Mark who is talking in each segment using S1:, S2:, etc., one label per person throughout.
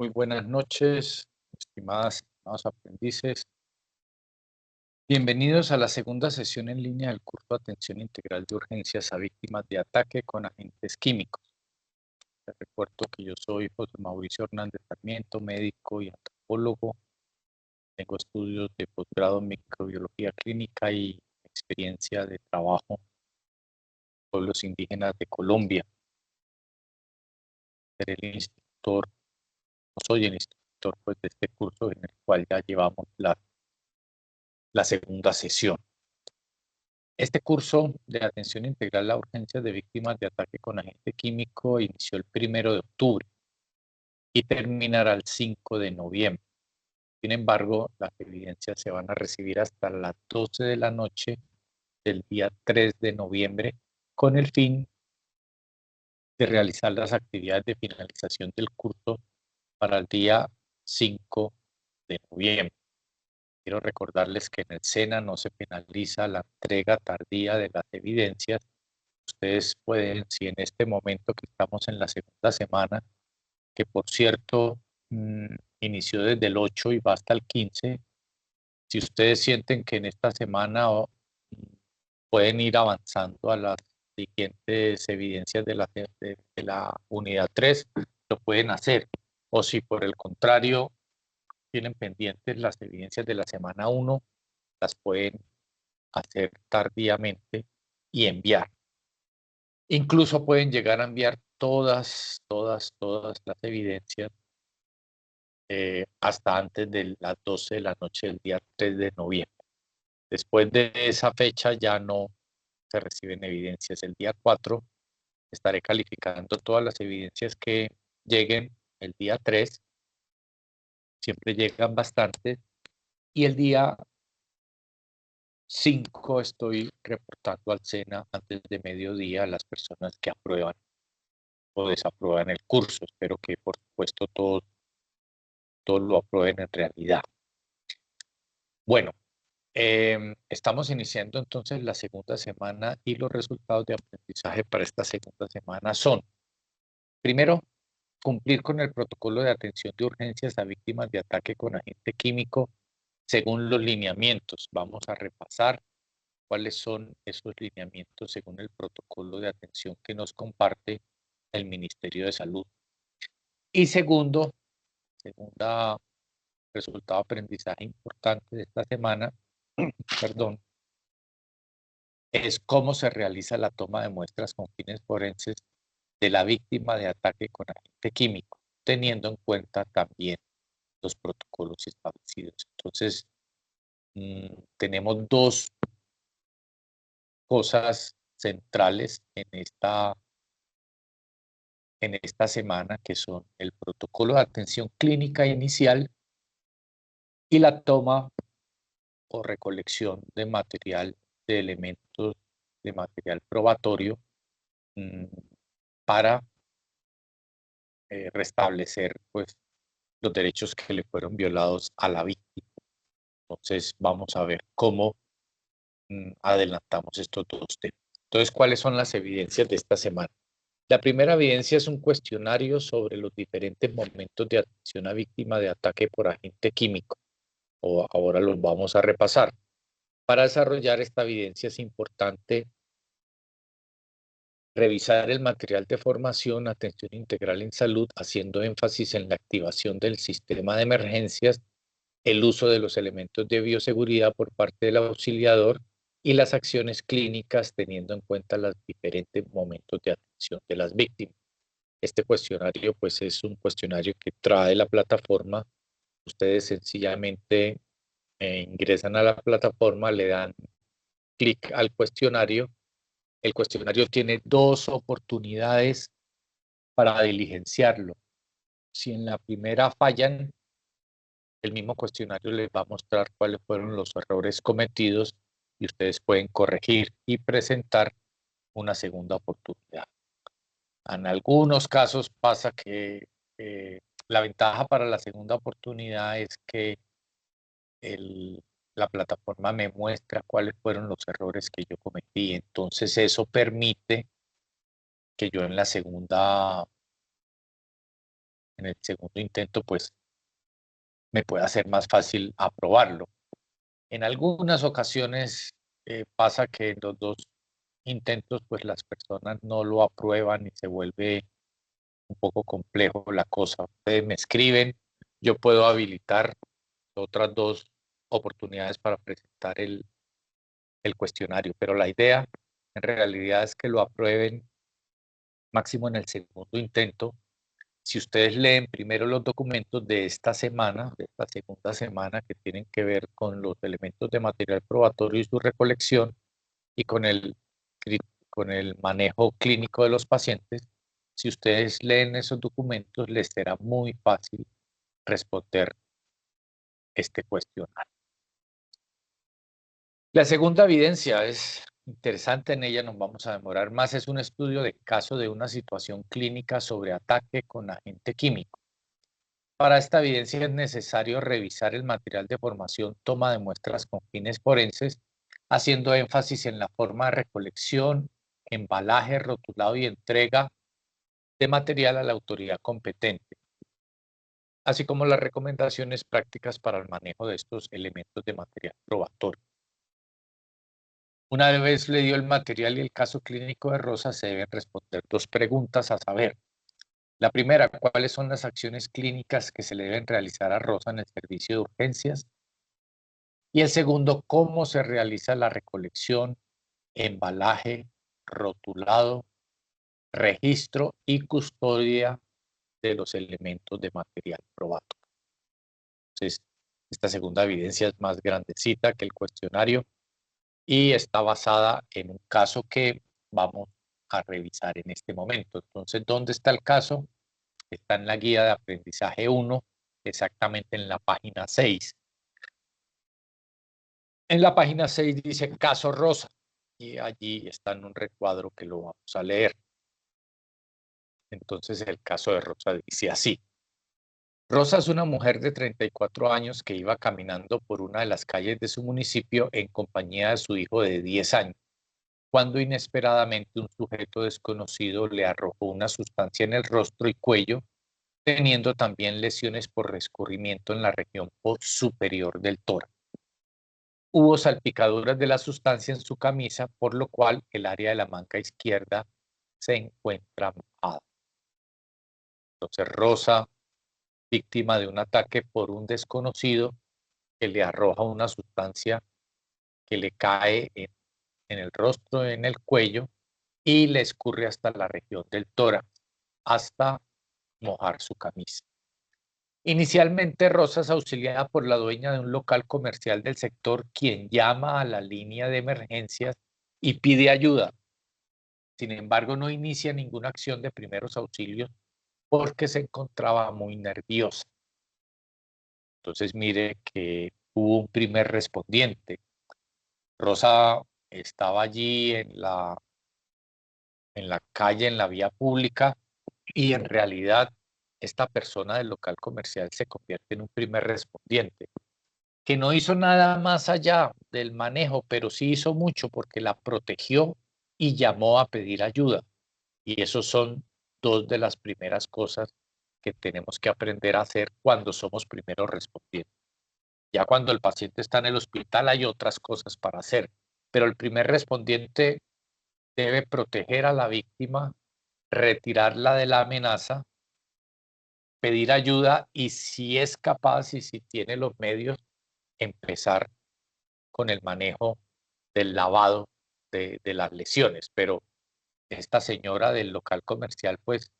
S1: Muy buenas noches, estimados aprendices. Bienvenidos a la segunda sesión en línea del curso de Atención Integral de Urgencias a Víctimas de Ataque con Agentes Químicos. Les recuerdo que yo soy José Mauricio Hernández Sarmiento, médico y antropólogo. Tengo estudios de posgrado en microbiología clínica y experiencia de trabajo en pueblos indígenas de Colombia. Seré el instructor, no soy el instructor pues, de este curso en el cual ya llevamos la segunda sesión. Este curso de atención integral a urgencias de víctimas de ataque con agente químico inició el 1 de octubre y terminará el 5 de noviembre. Sin embargo, las evidencias se van a recibir hasta las 12 de la noche del día 3 de noviembre con el fin de realizar las actividades de finalización del curso para el día 5 de noviembre. Quiero recordarles que en el SENA no se penaliza la entrega tardía de las evidencias. Ustedes pueden, si en este momento que estamos en la segunda semana, que por cierto inició desde el 8 y va hasta el 15, si ustedes sienten que en esta semana pueden ir avanzando a las siguientes evidencias de la unidad 3, lo pueden hacer. O si por el contrario tienen pendientes las evidencias de la semana 1, las pueden hacer tardíamente y enviar. Incluso pueden llegar a enviar todas las evidencias hasta antes de las 12 de la noche del día 3 de noviembre. Después de esa fecha ya no se reciben evidencias. El día 4 estaré calificando todas las evidencias que lleguen el día 3. Siempre llegan bastantes. Y el día 5 estoy reportando al SENA antes de mediodía a las personas que aprueban o desaprueban el curso. Espero que, por supuesto, todos lo aprueben en realidad. Bueno, estamos iniciando entonces la segunda semana y los resultados de aprendizaje para esta segunda semana son, primero, cumplir con el protocolo de atención de urgencias a víctimas de ataque con agente químico según los lineamientos. Vamos a repasar cuáles son esos lineamientos según el protocolo de atención que nos comparte el Ministerio de Salud. Y segundo, resultado de aprendizaje importante de esta semana, perdón, es cómo se realiza la toma de muestras con fines forenses de la víctima de ataque con agente químico, teniendo en cuenta también los protocolos establecidos. Entonces, tenemos dos cosas centrales en esta semana, que son el protocolo de atención clínica inicial y la toma o recolección de material, de elementos de material probatorio para restablecer pues, los derechos que le fueron violados a la víctima. Entonces vamos a ver cómo adelantamos estos dos temas. Entonces, ¿cuáles son las evidencias de esta semana? La primera evidencia es un cuestionario sobre los diferentes momentos de atención a víctima de ataque por agente químico. Ahora los vamos a repasar. Para desarrollar esta evidencia es importante revisar el material de formación, atención integral en salud, haciendo énfasis en la activación del sistema de emergencias, el uso de los elementos de bioseguridad por parte del auxiliador y las acciones clínicas teniendo en cuenta los diferentes momentos de atención de las víctimas. Este cuestionario pues es un cuestionario que trae la plataforma. Ustedes sencillamente ingresan a la plataforma, le dan clic al cuestionario. El cuestionario tiene dos oportunidades para diligenciarlo. Si en la primera fallan, el mismo cuestionario les va a mostrar cuáles fueron los errores cometidos y ustedes pueden corregir y presentar una segunda oportunidad. En algunos casos pasa que la ventaja para la segunda oportunidad es que la plataforma me muestra cuáles fueron los errores que yo cometí. Entonces eso permite que yo en la segunda en el segundo intento, pues me pueda ser más fácil aprobarlo. En algunas ocasiones pasa que en los dos intentos, pues las personas no lo aprueban y se vuelve un poco complejo la cosa. Ustedes me escriben, yo puedo habilitar otras dos oportunidades para presentar el cuestionario, pero la idea en realidad es que lo aprueben máximo en el segundo intento. Si ustedes leen primero los documentos de esta semana, de esta segunda semana, que tienen que ver con los elementos de material probatorio y su recolección y con el manejo clínico de los pacientes, si ustedes leen esos documentos, les será muy fácil responder este cuestionario. La segunda evidencia es interesante, en ella nos vamos a demorar más, es un estudio de caso de una situación clínica sobre ataque con agente químico. Para esta evidencia es necesario revisar el material de formación, toma de muestras con fines forenses, haciendo énfasis en la forma de recolección, embalaje, rotulado y entrega de material a la autoridad competente, así como las recomendaciones prácticas para el manejo de estos elementos de material probatorio. Una vez leído el material y el caso clínico de Rosa, se deben responder dos preguntas a saber. La primera, ¿cuáles son las acciones clínicas que se le deben realizar a Rosa en el servicio de urgencias? Y el segundo, ¿cómo se realiza la recolección, embalaje, rotulado, registro y custodia de los elementos de material probatorio? Entonces, esta segunda evidencia es más grandecita que el cuestionario y está basada en un caso que vamos a revisar en este momento. Entonces, ¿dónde está el caso? Está en la guía de aprendizaje 1, exactamente en la página 6. En la página 6 dice caso Rosa y allí está en un recuadro que lo vamos a leer. Entonces el caso de Rosa dice así. Rosa es una mujer de 34 años que iba caminando por una de las calles de su municipio en compañía de su hijo de 10 años, cuando inesperadamente un sujeto desconocido le arrojó una sustancia en el rostro y cuello, teniendo también lesiones por escurrimiento en la región superior del tórax. Hubo salpicaduras de la sustancia en su camisa, por lo cual el área de la manga izquierda se encuentra mojada. Entonces Rosa, víctima de un ataque por un desconocido que le arroja una sustancia que le cae en el rostro, en el cuello, y le escurre hasta la región del tórax, hasta mojar su camisa. Inicialmente, Rosa es auxiliada por la dueña de un local comercial del sector, quien llama a la línea de emergencias y pide ayuda. Sin embargo, no inicia ninguna acción de primeros auxilios porque se encontraba muy nerviosa. Entonces, mire que hubo un primer respondiente. Rosa estaba allí en la calle, en la vía pública, y en realidad esta persona del local comercial se convierte en un primer respondiente, que no hizo nada más allá del manejo, pero sí hizo mucho porque la protegió y llamó a pedir ayuda. Y esos son dos de las primeras cosas que tenemos que aprender a hacer cuando somos primeros respondientes. Ya cuando el paciente está en el hospital hay otras cosas para hacer, pero el primer respondiente debe proteger a la víctima, retirarla de la amenaza, pedir ayuda y si es capaz y si tiene los medios, empezar con el manejo del lavado de las lesiones. Pero esta señora del local comercial, pues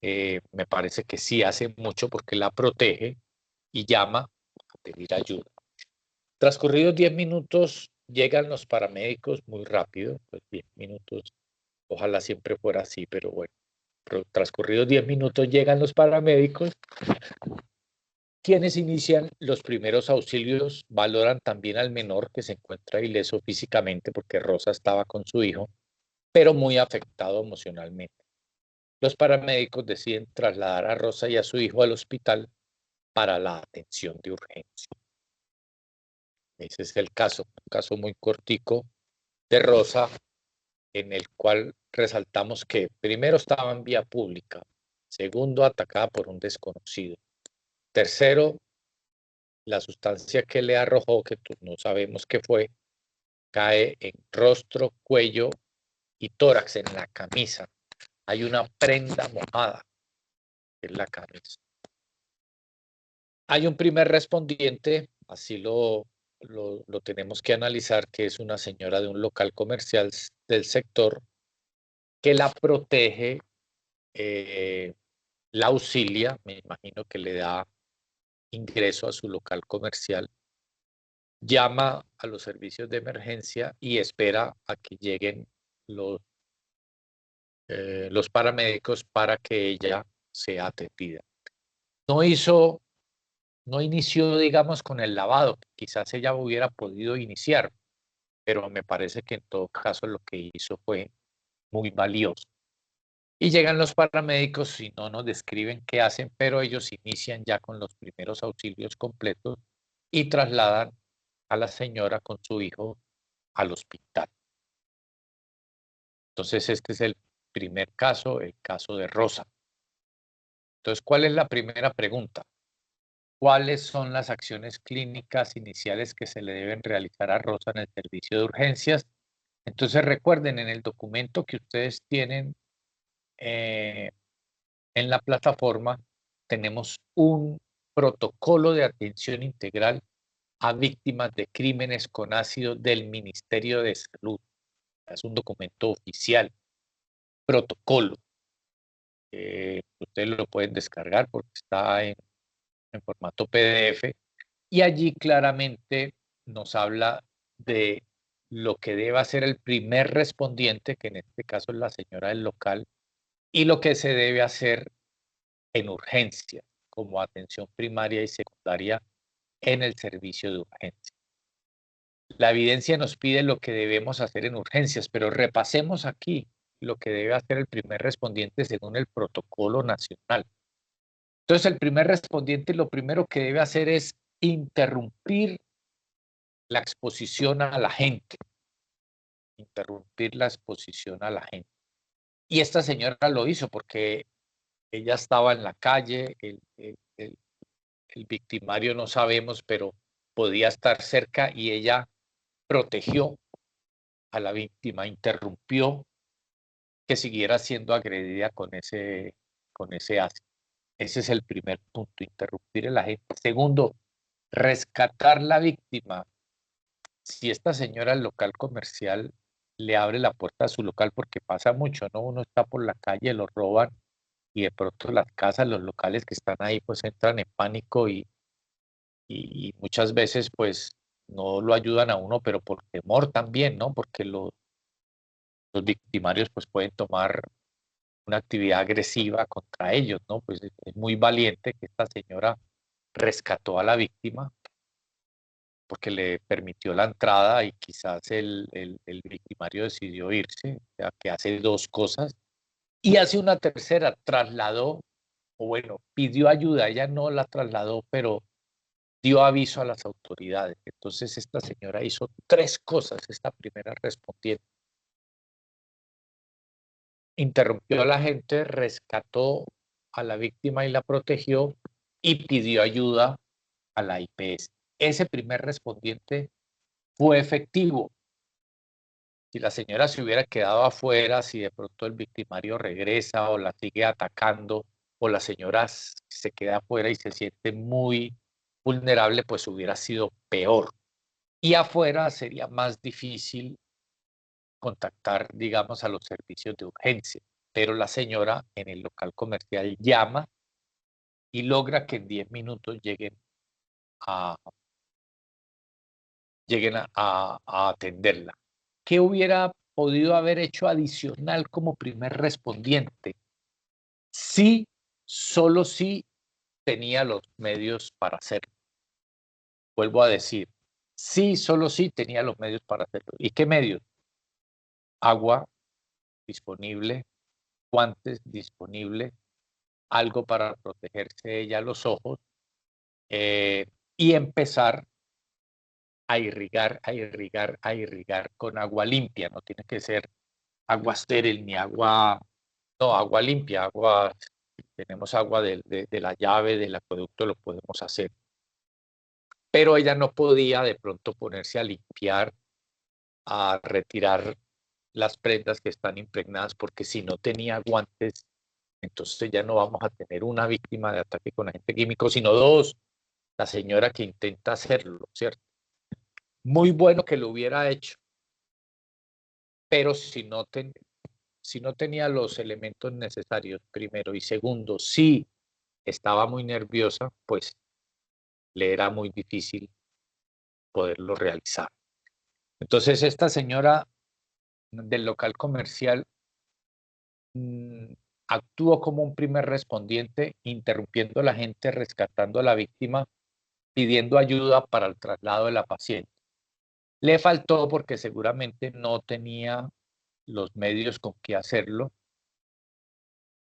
S1: me parece que sí hace mucho porque la protege y llama a pedir ayuda. Transcurridos 10 minutos, llegan los paramédicos muy rápido, pues 10 minutos, ojalá siempre fuera así, pero bueno, transcurridos 10 minutos llegan los paramédicos, quienes inician los primeros auxilios, valoran también al menor que se encuentra ileso físicamente porque Rosa estaba con su hijo, pero muy afectado emocionalmente. Los paramédicos deciden trasladar a Rosa y a su hijo al hospital para la atención de urgencia. Ese es el caso, un caso muy cortico de Rosa, en el cual resaltamos que primero estaba en vía pública, Segundo, atacada por un desconocido. Tercero, la sustancia que le arrojó, que no sabemos qué fue, cae en rostro, cuello y tórax, en la camisa. Hay una prenda mojada en la camisa. Hay un primer respondiente, así lo tenemos que analizar, que es una señora de un local comercial del sector que la protege, la auxilia, me imagino que le da ingreso a su local comercial, llama a los servicios de emergencia y espera a que lleguen los paramédicos para que ella sea atendida. No inició, digamos, con el lavado, quizás ella hubiera podido iniciar, pero me parece que en todo caso lo que hizo fue muy valioso. Y llegan los paramédicos y no nos describen qué hacen, pero ellos inician ya con los primeros auxilios completos y trasladan a la señora con su hijo al hospital. Entonces, este es el primer caso, el caso de Rosa. Entonces, ¿cuál es la primera pregunta? ¿Cuáles son las acciones clínicas iniciales que se le deben realizar a Rosa en el servicio de urgencias? Entonces, recuerden, en el documento que ustedes tienen en la plataforma, tenemos un protocolo de atención integral a víctimas de crímenes con ácido del Ministerio de Salud. Es un documento oficial, protocolo. Ustedes lo pueden descargar porque está en formato PDF y allí claramente nos habla de lo que debe hacer el primer respondiente, que en este caso es la señora del local, y lo que se debe hacer en urgencia, como atención primaria y secundaria en el servicio de urgencia. La evidencia nos pide lo que debemos hacer en urgencias, pero repasemos aquí lo que debe hacer el primer respondiente según el protocolo nacional. Entonces, el primer respondiente lo primero que debe hacer es interrumpir la exposición a la gente. Interrumpir la exposición a la gente. Y esta señora lo hizo porque ella estaba en la calle, el victimario no sabemos, pero podía estar cerca y ella protegió a la víctima, interrumpió que siguiera siendo agredida con ese ácido. Ese es el primer punto, interrumpir a la gente. Segundo, rescatar la víctima. Si esta señora al local comercial le abre la puerta a su local, porque pasa mucho, ¿no? Uno está por la calle, lo roban y de pronto las casas, los locales que están ahí, pues entran en pánico y muchas veces pues no lo ayudan a uno, pero por temor también, ¿no? Porque los victimarios pues pueden tomar una actividad agresiva contra ellos, ¿no? Pues es muy valiente que esta señora rescató a la víctima porque le permitió la entrada y quizás el victimario decidió irse, o sea, que hace dos cosas. Y hace una tercera, trasladó, o bueno, pidió ayuda, ella no la trasladó, pero dio aviso a las autoridades. Entonces esta señora hizo tres cosas, esta primera respondiente. Interrumpió a la gente, rescató a la víctima y la protegió y pidió ayuda a la IPS. Ese primer respondiente fue efectivo. Si la señora se hubiera quedado afuera, si de pronto el victimario regresa o la sigue atacando, o la señora se queda afuera y se siente muy vulnerable, pues hubiera sido peor. Y afuera sería más difícil contactar, digamos, a los servicios de urgencia. Pero la señora en el local comercial llama y logra que en 10 minutos a, lleguen a atenderla. ¿Qué hubiera podido haber hecho adicional como primer respondiente? Sí, solo sí tenía los medios para hacerlo. Vuelvo a decir, sí, solo sí tenía los medios para hacerlo. ¿Y qué medios? Agua disponible, guantes disponibles, algo para protegerse ella los ojos y empezar a irrigar, a irrigar, a irrigar con agua limpia. No tiene que ser agua estéril ni agua, no, agua limpia, agua tenemos agua de la llave, del acueducto, lo podemos hacer. Pero ella no podía de pronto ponerse a limpiar, a retirar las prendas que están impregnadas, porque si no tenía guantes, entonces ya no vamos a tener una víctima de ataque con agente químico, sino dos, la señora que intenta hacerlo, ¿cierto? Muy bueno que lo hubiera hecho, pero si no tenía los elementos necesarios, primero, y segundo, si estaba muy nerviosa, pues le era muy difícil poderlo realizar. Entonces, esta señora del local comercial actuó como un primer respondiente, interrumpiendo a la gente, rescatando a la víctima, pidiendo ayuda para el traslado de la paciente. Le faltó porque seguramente no tenía los medios con que hacerlo,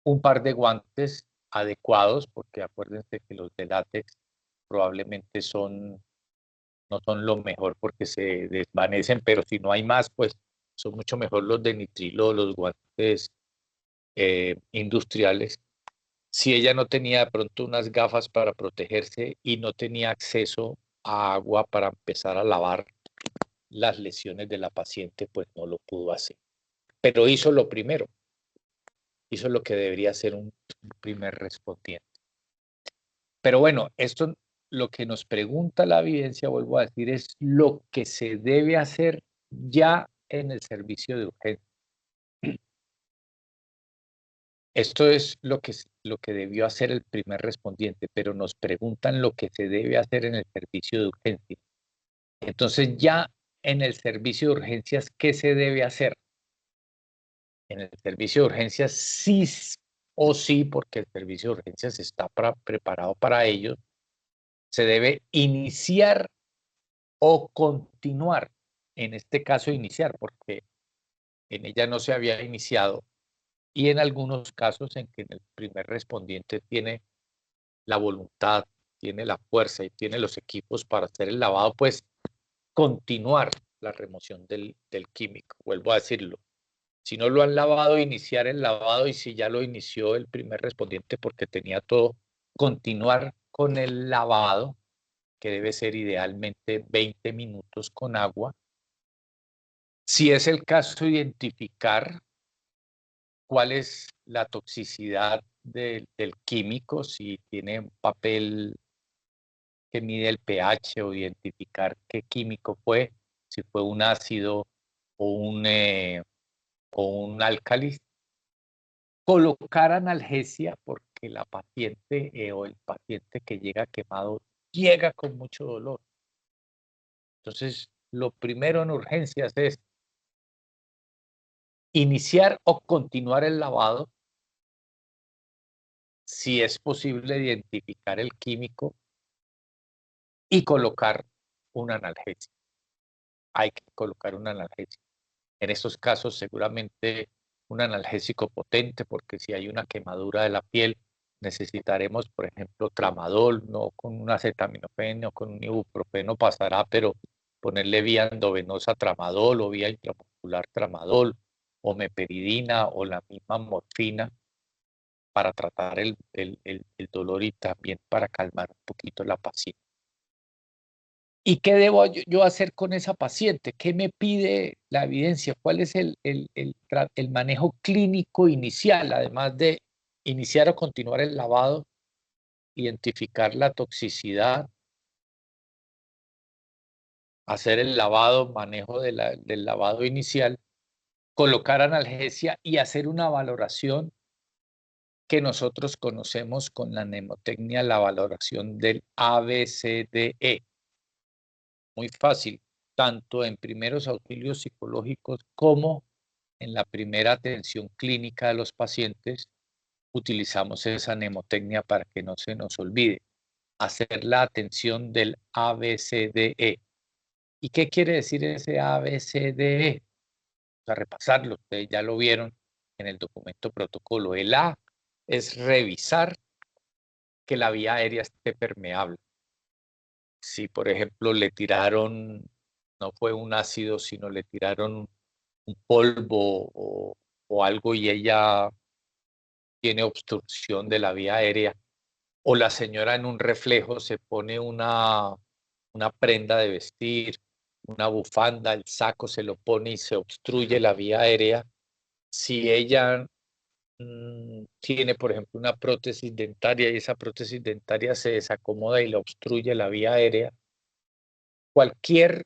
S1: un par de guantes adecuados, porque acuérdense que los de látex probablemente no son lo mejor porque se desvanecen, pero si no hay más, pues son mucho mejor los de nitrilo, los guantes industriales. Si ella no tenía de pronto unas gafas para protegerse y no tenía acceso a agua para empezar a lavar las lesiones de la paciente, pues no lo pudo hacer. Pero hizo lo primero, hizo lo que debería ser un primer respondiente. Pero bueno, esto lo que nos pregunta la evidencia, vuelvo a decir, es lo que se debe hacer ya en el servicio de urgencia. Esto es lo que debió hacer el primer respondiente, pero nos preguntan lo que se debe hacer en el servicio de urgencia. Entonces ya en el servicio de urgencias, ¿qué se debe hacer? En el servicio de urgencias sí o sí, porque el servicio de urgencias está preparado para ello, se debe iniciar o continuar, en este caso iniciar, porque en ella no se había iniciado, y en algunos casos en que el primer respondiente tiene la voluntad, tiene la fuerza y tiene los equipos para hacer el lavado, pues continuar la remoción del químico, vuelvo a decirlo. Si no lo han lavado, iniciar el lavado, y si ya lo inició el primer respondiente porque tenía todo, continuar con el lavado, que debe ser idealmente 20 minutos con agua. Si es el caso, identificar cuál es la toxicidad del químico, si tiene un papel que mide el pH, o identificar qué químico fue, si fue un ácido o un álcali. Colocar analgesia, porque la paciente o el paciente que llega quemado llega con mucho dolor. Entonces, lo primero en urgencias es iniciar o continuar el lavado, si es posible identificar el químico y colocar un analgésico. Hay que colocar un analgésico. En estos casos seguramente un analgésico potente, porque si hay una quemadura de la piel necesitaremos, por ejemplo, tramadol, no con un acetaminofén o con un ibuprofeno pasará, pero ponerle vía endovenosa tramadol o vía intramuscular tramadol o meperidina o la misma morfina para tratar el dolor y también para calmar un poquito la paciente. ¿Y qué debo yo hacer con esa paciente? ¿Qué me pide la evidencia? ¿Cuál es el manejo clínico inicial, además de iniciar o continuar el lavado, identificar la toxicidad, hacer el lavado, manejo del lavado inicial, colocar analgesia y hacer una valoración que nosotros conocemos con la mnemotecnia, la valoración del ABCDE? Muy fácil, tanto en primeros auxilios psicológicos como en la primera atención clínica de los pacientes, utilizamos esa mnemotecnia para que no se nos olvide. Hacer la atención del ABCDE. ¿Y qué quiere decir ese ABCDE? O sea, repasarlo, ustedes ya lo vieron en el documento protocolo. El A es revisar que la vía aérea esté permeable. Si, por ejemplo, le tiraron, no fue un ácido, sino le tiraron un polvo o algo y ella tiene obstrucción de la vía aérea, o la señora en un reflejo se pone una prenda de vestir, una bufanda, el saco se lo pone y se obstruye la vía aérea. Si ella tiene, por ejemplo, una prótesis dentaria y esa prótesis dentaria se desacomoda y le obstruye la vía aérea, cualquier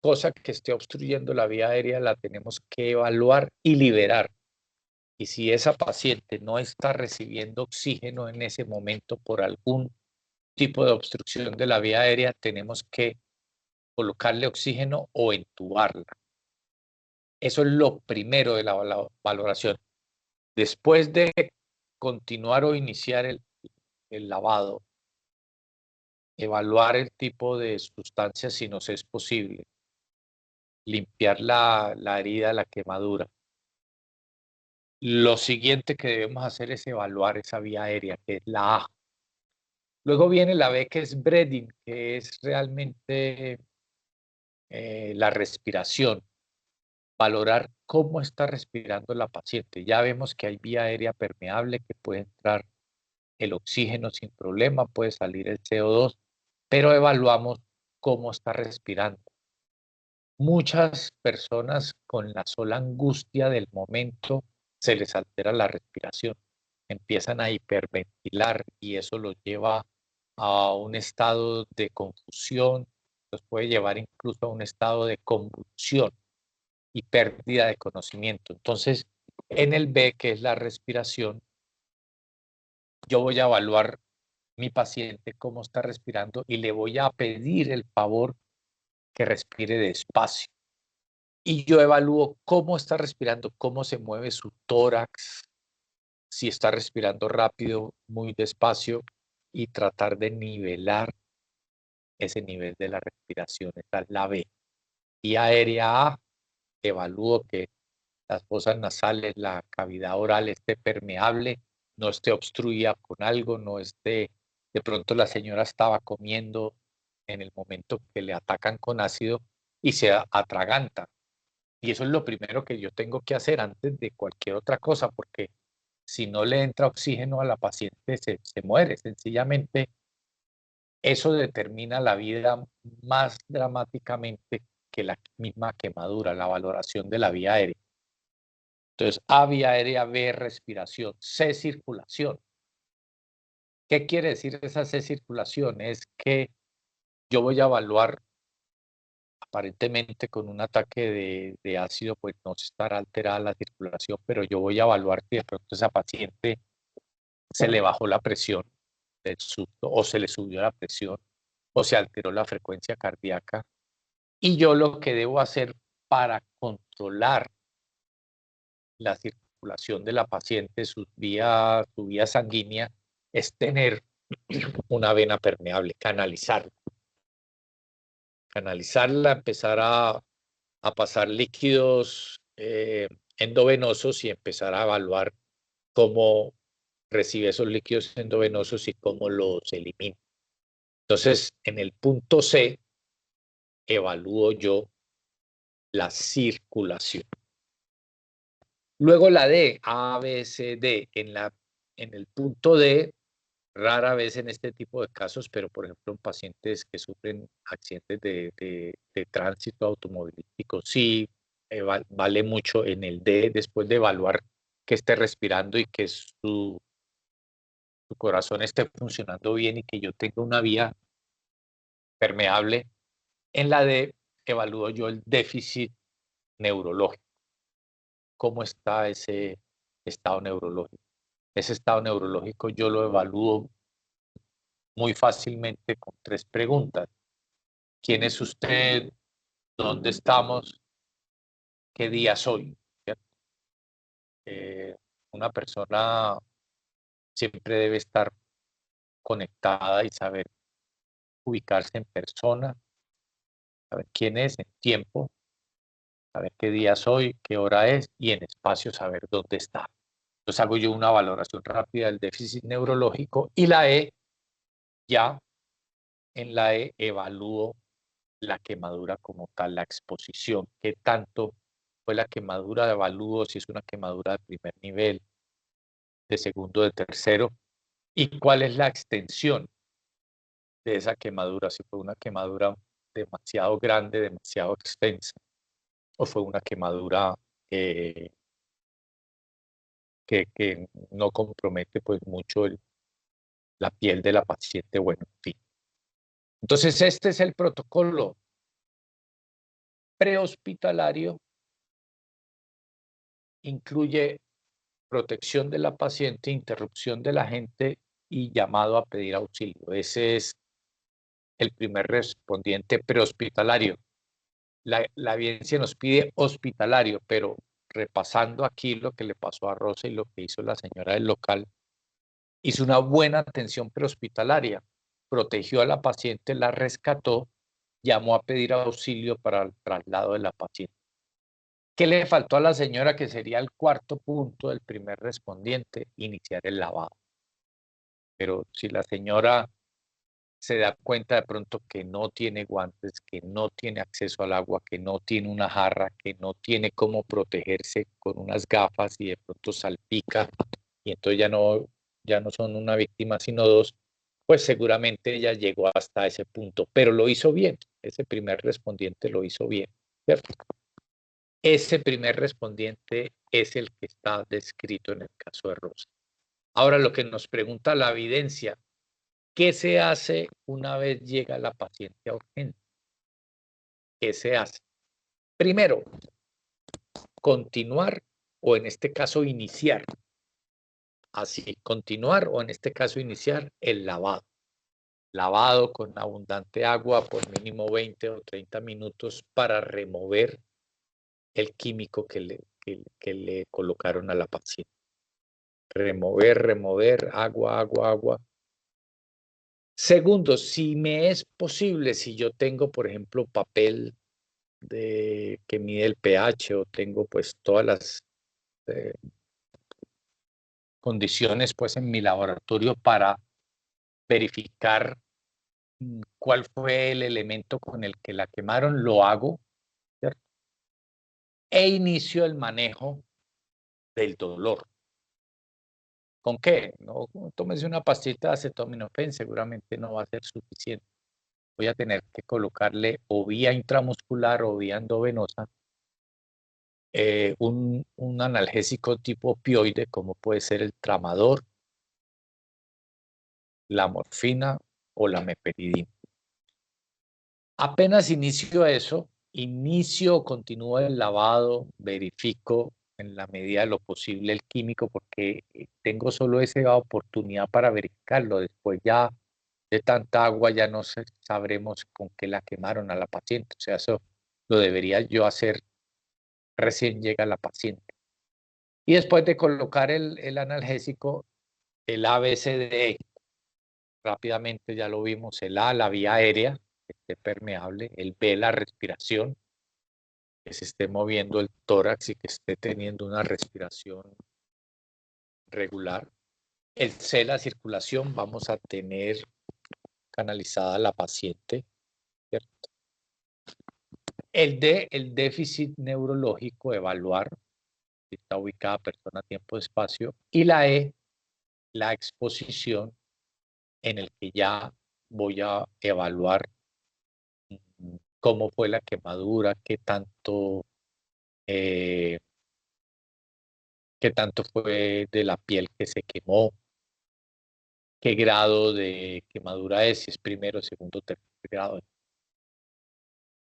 S1: cosa que esté obstruyendo la vía aérea la tenemos que evaluar y liberar. Y si esa paciente no está recibiendo oxígeno en ese momento por algún tipo de obstrucción de la vía aérea, tenemos que colocarle oxígeno o entubarla. Eso es lo primero de la valoración. Después de continuar o iniciar el lavado, evaluar el tipo de sustancia si nos es posible, limpiar la herida, la quemadura. Lo siguiente que debemos hacer es evaluar esa vía aérea, que es la A. Luego viene la B, que es breathing, que es realmente la respiración. Valorar cómo está respirando la paciente. Ya vemos que hay vía aérea permeable, que puede entrar el oxígeno sin problema, puede salir el CO2, pero evaluamos cómo está respirando. Muchas personas con la sola angustia del momento se les altera la respiración, empiezan a hiperventilar y eso los lleva a un estado de confusión, los puede llevar incluso a un estado de convulsión y pérdida de conocimiento. Entonces, en el B, que es la respiración, yo voy a evaluar mi paciente cómo está respirando y le voy a pedir el favor que respire despacio. Y yo evalúo cómo está respirando, cómo se mueve su tórax, si está respirando rápido, muy despacio, y tratar de nivelar ese nivel de la respiración. Esta es la B. Y aérea A, evalúo que las fosas nasales, la cavidad oral esté permeable, no esté obstruida con algo, no esté, de pronto la señora estaba comiendo en el momento que le atacan con ácido y se atraganta. Y eso es lo primero que yo tengo que hacer antes de cualquier otra cosa, porque si no le entra oxígeno a la paciente, se muere. Sencillamente, eso determina la vida más dramáticamente que la misma quemadura, la valoración de la vía aérea. Entonces, A, vía aérea, B, respiración, C, circulación. ¿Qué quiere decir esa C, circulación? Es que yo voy a evaluar, aparentemente con un ataque de ácido, pues no estará alterada la circulación, pero yo voy a evaluar si de pronto esa paciente se le bajó la presión del susto, o se le subió la presión, o se alteró la frecuencia cardíaca. Y yo lo que debo hacer para controlar la circulación de la paciente, su vía sanguínea, es tener una vena permeable, canalizarla, empezar a pasar líquidos endovenosos y empezar a evaluar cómo recibe esos líquidos endovenosos y cómo los elimina. Entonces, en el punto C, evalúo yo la circulación. Luego la D, A, B, C, D. En el punto D, rara vez en este tipo de casos, pero por ejemplo en pacientes que sufren accidentes de tránsito automovilístico, sí vale mucho en el D, después de evaluar que esté respirando y que su corazón esté funcionando bien y que yo tenga una vía permeable. En la D evalúo yo el déficit neurológico. ¿Cómo está ese estado neurológico? Ese estado neurológico yo lo evalúo muy fácilmente con 3 preguntas. ¿Quién es usted? ¿Dónde estamos? ¿Qué día soy? Una persona siempre debe estar conectada y saber ubicarse en persona, saber quién es en tiempo, saber qué día soy, qué hora es, y en espacio saber dónde está. Entonces hago yo una valoración rápida del déficit neurológico, y la E, ya en la E evalúo la quemadura como tal, la exposición, qué tanto fue la quemadura, evalúo si es una quemadura de primer nivel, de segundo, de tercero, y cuál es la extensión de esa quemadura, si fue una quemadura demasiado grande, demasiado extensa, o fue una quemadura que no compromete pues mucho la piel de la paciente, bueno, en fin. Entonces, este es el protocolo prehospitalario, incluye protección de la paciente, interrupción del agente y llamado a pedir auxilio. Ese es el primer respondiente prehospitalario. La evidencia nos pide hospitalario, pero repasando aquí lo que le pasó a Rosa y lo que hizo la señora del local, hizo una buena atención prehospitalaria, protegió a la paciente, la rescató, llamó a pedir auxilio para el traslado de la paciente. ¿Qué le faltó a la señora, que sería el cuarto punto del primer respondiente? Iniciar el lavado. Pero si la señora se da cuenta de pronto que no tiene guantes, que no tiene acceso al agua, que no tiene una jarra, que no tiene cómo protegerse con unas gafas y de pronto salpica, y entonces ya no son una víctima sino dos, pues seguramente ella llegó hasta ese punto, pero lo hizo bien, ese primer respondiente lo hizo bien, ¿cierto? Ese primer respondiente es el que está descrito en el caso de Rosa. Ahora, lo que nos pregunta la evidencia: ¿qué se hace una vez llega la paciente a urgencia? ¿Qué se hace? Primero, continuar, o en este caso iniciar. Así, continuar, o en este caso iniciar el lavado. Lavado con abundante agua por mínimo 20 o 30 minutos para remover el químico que le colocaron a la paciente. Remover, agua, agua, agua. Segundo, si me es posible, si yo tengo, por ejemplo, papel que mide el pH, o tengo pues todas las condiciones pues en mi laboratorio para verificar cuál fue el elemento con el que la quemaron, lo hago, ¿cierto? E inicio el manejo del dolor. ¿Con qué? No, tómese una pastita de acetaminofén, seguramente no va a ser suficiente. Voy a tener que colocarle o vía intramuscular o vía endovenosa un analgésico tipo opioide, como puede ser el tramador, la morfina o la meperidina. Apenas inicio eso, inicio o continúo el lavado, verifico en la medida de lo posible el químico, porque tengo solo esa oportunidad para verificarlo. Después ya de tanta agua ya no sabremos con qué la quemaron a la paciente. O sea, eso lo debería yo hacer recién llega la paciente. Y después de colocar el analgésico, el ABCD, rápidamente ya lo vimos: el A, la vía aérea, que esté permeable; el B, la respiración, que se esté moviendo el tórax y que esté teniendo una respiración regular; el C, la circulación, vamos a tener canalizada a la paciente, ¿cierto? El D, el déficit neurológico, evaluar si está ubicada persona, tiempo, espacio; y la E, la exposición, en el que ya voy a evaluar cómo fue la quemadura, qué tanto fue de la piel que se quemó, qué grado de quemadura es, si es primero, segundo, tercer grado.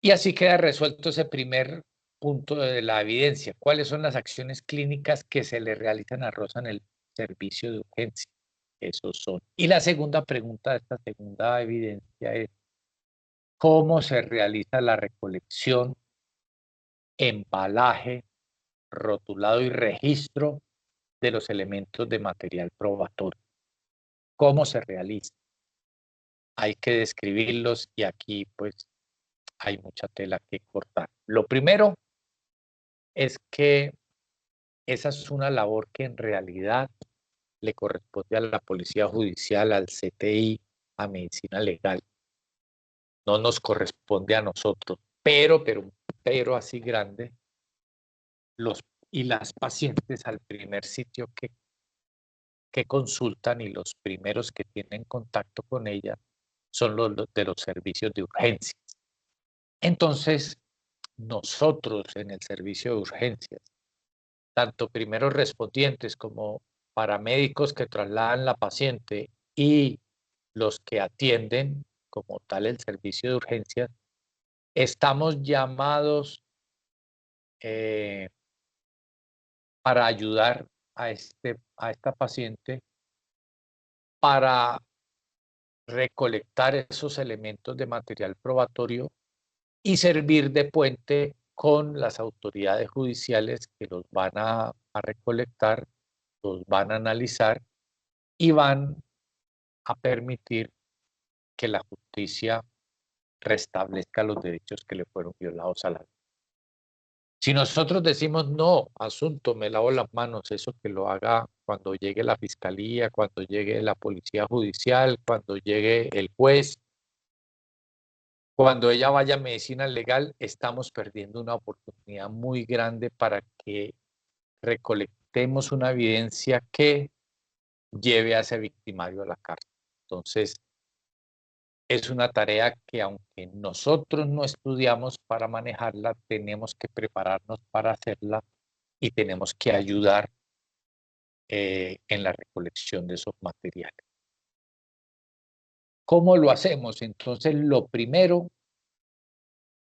S1: Y así queda resuelto ese primer punto de la evidencia. ¿Cuáles son las acciones clínicas que se le realizan a Rosa en el servicio de urgencia? Esos son. Y la segunda pregunta de esta segunda evidencia es: ¿cómo se realiza la recolección, embalaje, rotulado y registro de los elementos de material probatorio? ¿Cómo se realiza? Hay que describirlos, y aquí pues hay mucha tela que cortar. Lo primero es que esa es una labor que en realidad le corresponde a la Policía Judicial, al CTI, a Medicina Legal. No nos corresponde a nosotros, pero así grande, los y las pacientes al primer sitio que consultan y los primeros que tienen contacto con ella son los de los servicios de urgencias. Entonces, nosotros en el servicio de urgencias, tanto primeros respondientes como paramédicos que trasladan la paciente y los que atienden como tal el servicio de urgencias, estamos llamados para ayudar a esta paciente para recolectar esos elementos de material probatorio y servir de puente con las autoridades judiciales que los van a recolectar, los van a analizar y van a permitir que la justicia restablezca los derechos que le fueron violados a la vida. Si nosotros decimos no, asunto, me lavo las manos, eso que lo haga cuando llegue la fiscalía, cuando llegue la policía judicial, cuando llegue el juez, cuando ella vaya a medicina legal, estamos perdiendo una oportunidad muy grande para que recolectemos una evidencia que lleve a ese victimario a la cárcel. Entonces, es una tarea que aunque nosotros no estudiamos para manejarla, tenemos que prepararnos para hacerla y tenemos que ayudar en la recolección de esos materiales. ¿Cómo lo hacemos? Entonces, lo primero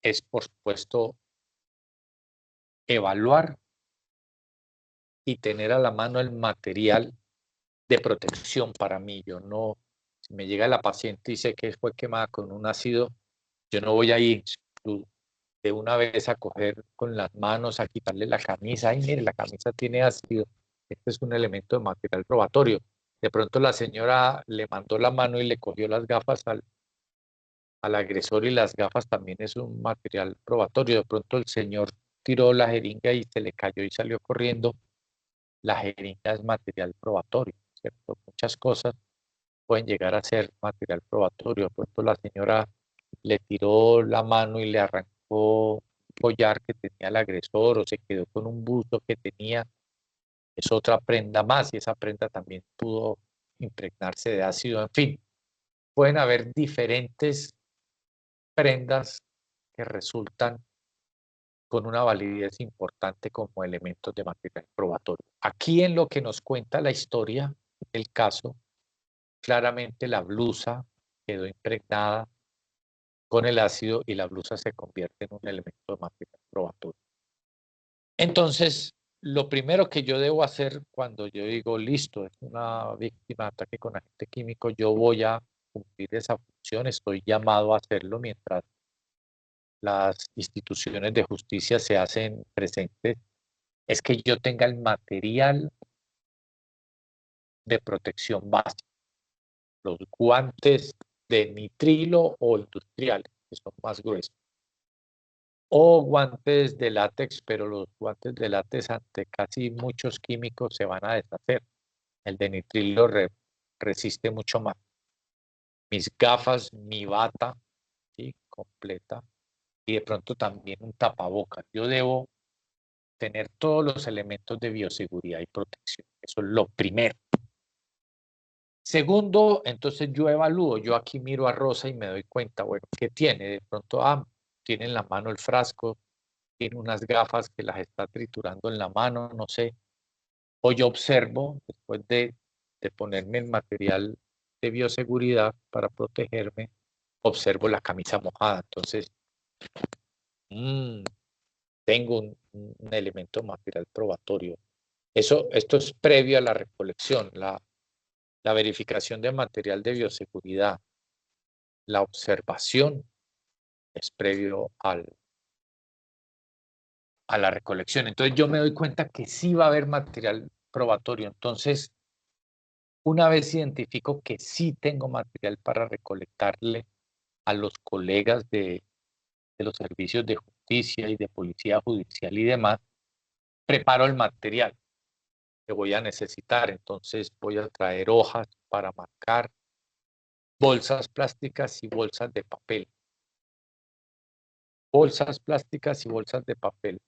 S1: es, por supuesto, evaluar y tener a la mano el material de protección para mí. Yo no, si me llega la paciente y sé que fue quemada con un ácido, yo no voy a ir de una vez a coger con las manos, a quitarle la camisa. Ay, mire, la camisa tiene ácido. Este es un elemento de material probatorio. De pronto la señora le mandó la mano y le cogió las gafas al agresor y las gafas también es un material probatorio. De pronto el señor tiró la jeringa y se le cayó y salió corriendo. La jeringa es material probatorio, ¿cierto? Muchas cosas pueden llegar a ser material probatorio. De pronto la señora le tiró la mano y le arrancó un collar que tenía el agresor o se quedó con un buzo que tenía, es otra prenda más y esa prenda también pudo impregnarse de ácido. En fin, pueden haber diferentes prendas que resultan con una validez importante como elementos de material probatorio. Aquí en lo que nos cuenta la historia, el caso, claramente la blusa quedó impregnada con el ácido y la blusa se convierte en un elemento de material probatorio. Entonces, lo primero que yo debo hacer cuando yo digo, listo, es una víctima de ataque con agente químico, yo voy a cumplir esa función, estoy llamado a hacerlo mientras las instituciones de justicia se hacen presentes, es que yo tenga el material de protección básica, los guantes de nitrilo o industriales, que son más gruesos, o guantes de látex, pero los guantes de látex ante casi muchos químicos se van a deshacer. El de nitrilo resiste mucho más. Mis gafas, mi bata, ¿sí? Completa, y de pronto también un tapabocas. Yo debo tener todos los elementos de bioseguridad y protección. Eso es lo primero. Segundo, entonces yo evalúo, yo aquí miro a Rosa y me doy cuenta, bueno, ¿qué tiene? De pronto, tiene en la mano el frasco, tiene unas gafas que las está triturando en la mano, no sé. O yo observo, después de ponerme el material de bioseguridad para protegerme, observo la camisa mojada. Entonces, tengo un elemento material probatorio. Esto es previo a la recolección, la verificación de material de bioseguridad, la observación es previo a la recolección. Entonces yo me doy cuenta que sí va a haber material probatorio. Entonces, una vez identifico que sí tengo material para recolectarle a los colegas de los servicios de justicia y de policía judicial y demás, preparo el material que voy a necesitar. Entonces voy a traer hojas para marcar, bolsas plásticas y bolsas de papel. Bolsas plásticas y bolsas de papel.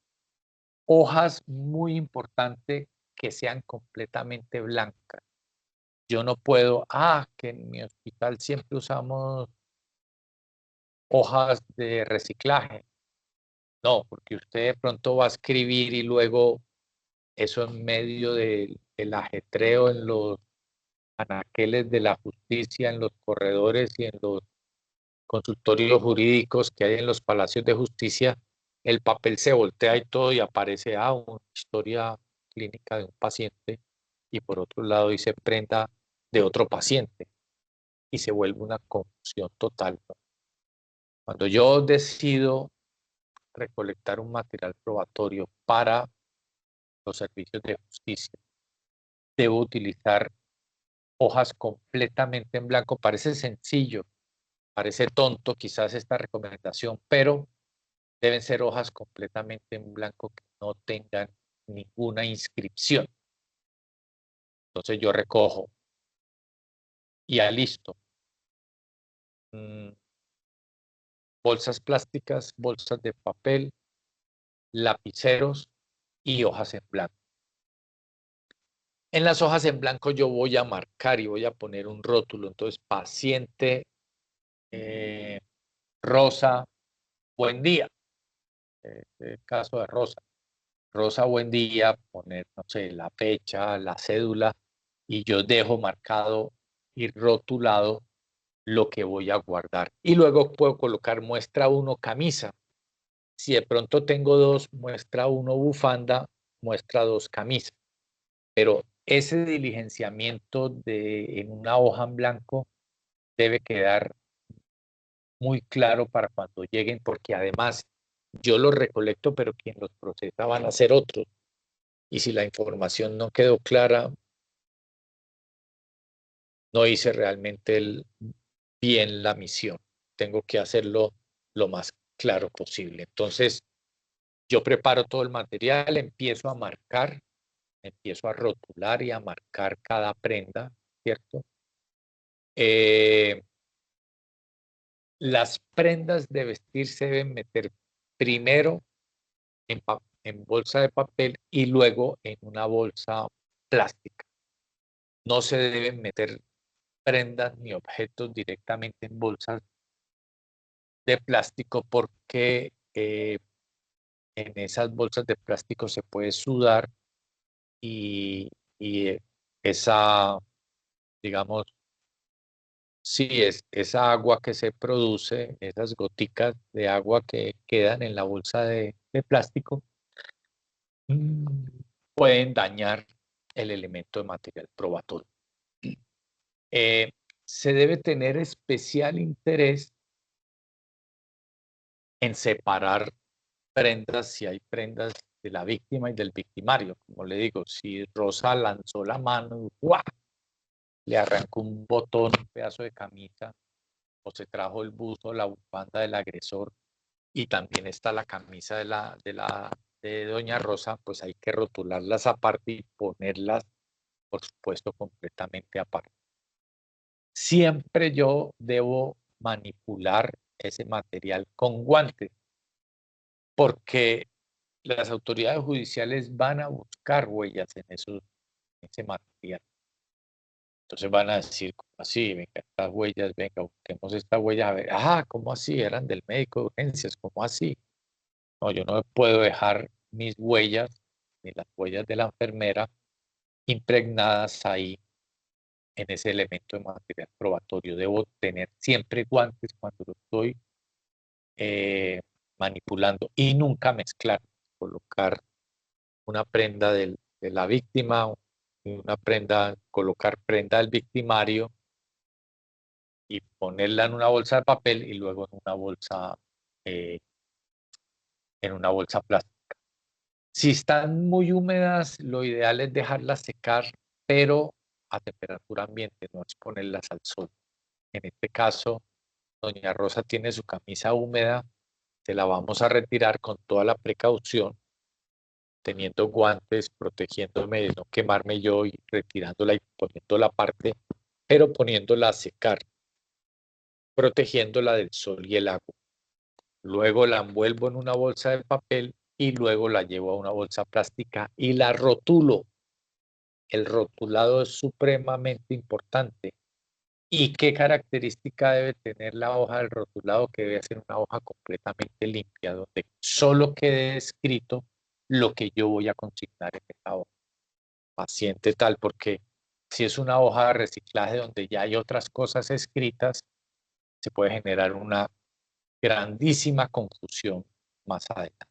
S1: Hojas, muy importante que sean completamente blancas. Yo no puedo, que en mi hospital siempre usamos hojas de reciclaje. No, porque usted de pronto va a escribir y luego eso en medio del ajetreo en los anaqueles de la justicia, en los corredores y en los consultorios jurídicos que hay en los palacios de justicia, el papel se voltea y todo y aparece una historia clínica de un paciente y por otro lado dice prenda de otro paciente y se vuelve una confusión total, ¿no? Cuando yo decido recolectar un material probatorio para los servicios de justicia, debo utilizar hojas completamente en blanco. Parece sencillo, parece tonto quizás esta recomendación, pero deben ser hojas completamente en blanco que no tengan ninguna inscripción. Entonces yo recojo y alisto bolsas plásticas, bolsas de papel, lapiceros y hojas en blanco. En las hojas en blanco yo voy a marcar y voy a poner un rótulo. Entonces, paciente Rosa, buen día. El caso de Rosa. Rosa, buen día, poner, no sé, la fecha, la cédula, y yo dejo marcado y rotulado lo que voy a guardar. Y luego puedo colocar muestra 1 camisa. Si de pronto tengo 2, muestra 1 bufanda, muestra 2 camisa. Pero ese diligenciamiento en una hoja en blanco debe quedar muy claro para cuando lleguen, porque además yo los recolecto, pero quien los procesa van a ser otros. Y si la información no quedó clara, no hice realmente bien la misión. Tengo que hacerlo lo más claro posible. Entonces, yo preparo todo el material, empiezo a marcar, empiezo a rotular y a marcar cada prenda, ¿cierto? Las prendas de vestir se deben meter primero en bolsa de papel y luego en una bolsa plástica. No se deben meter prendas ni objetos directamente en bolsas de plástico porque en esas bolsas de plástico se puede sudar y esa, digamos, sí, esa agua que se produce, esas goticas de agua que quedan en la bolsa de plástico, pueden dañar el elemento de material probatorio. Se debe tener especial interés en separar prendas, si hay prendas de la víctima y del victimario. Como le digo, si Rosa lanzó la mano y ¡guau!, le arrancó un botón, un pedazo de camisa, o se trajo el buzo, la bufanda del agresor, y también está la camisa de doña Rosa, pues hay que rotularlas aparte y ponerlas, por supuesto, completamente aparte. Siempre yo debo manipular ese material con guantes, porque las autoridades judiciales van a buscar huellas en ese material. Entonces van a decir, ¿cómo así? Venga, estas huellas, venga, busquemos estas huellas, a ver, ¿cómo así? Eran del médico de urgencias, ¿cómo así? No, yo no puedo dejar mis huellas, ni las huellas de la enfermera, impregnadas ahí en ese elemento de material probatorio. Debo tener siempre guantes cuando lo estoy manipulando y nunca mezclar, colocar una prenda de la víctima, una prenda, colocar prenda del victimario y ponerla en una bolsa de papel y luego eh, en una bolsa plástica. Si están muy húmedas, lo ideal es dejarlas secar, pero a temperatura ambiente, no exponerlas al sol. En este caso, doña Rosa tiene su camisa húmeda, se la vamos a retirar con toda la precaución, teniendo guantes, protegiéndome de no quemarme yo y retirándola y poniendo la parte, pero poniéndola a secar, protegiéndola del sol y el agua. Luego la envuelvo en una bolsa de papel y luego la llevo a una bolsa plástica y la rotulo. el rotulado es supremamente importante. ¿Y qué característica debe tener la hoja del rotulado? Que debe ser una hoja completamente limpia, donde solo quede escrito lo que yo voy a consignar en esa hoja. Paciente tal, porque si es una hoja de reciclaje donde ya hay otras cosas escritas, se puede generar una grandísima confusión más adelante.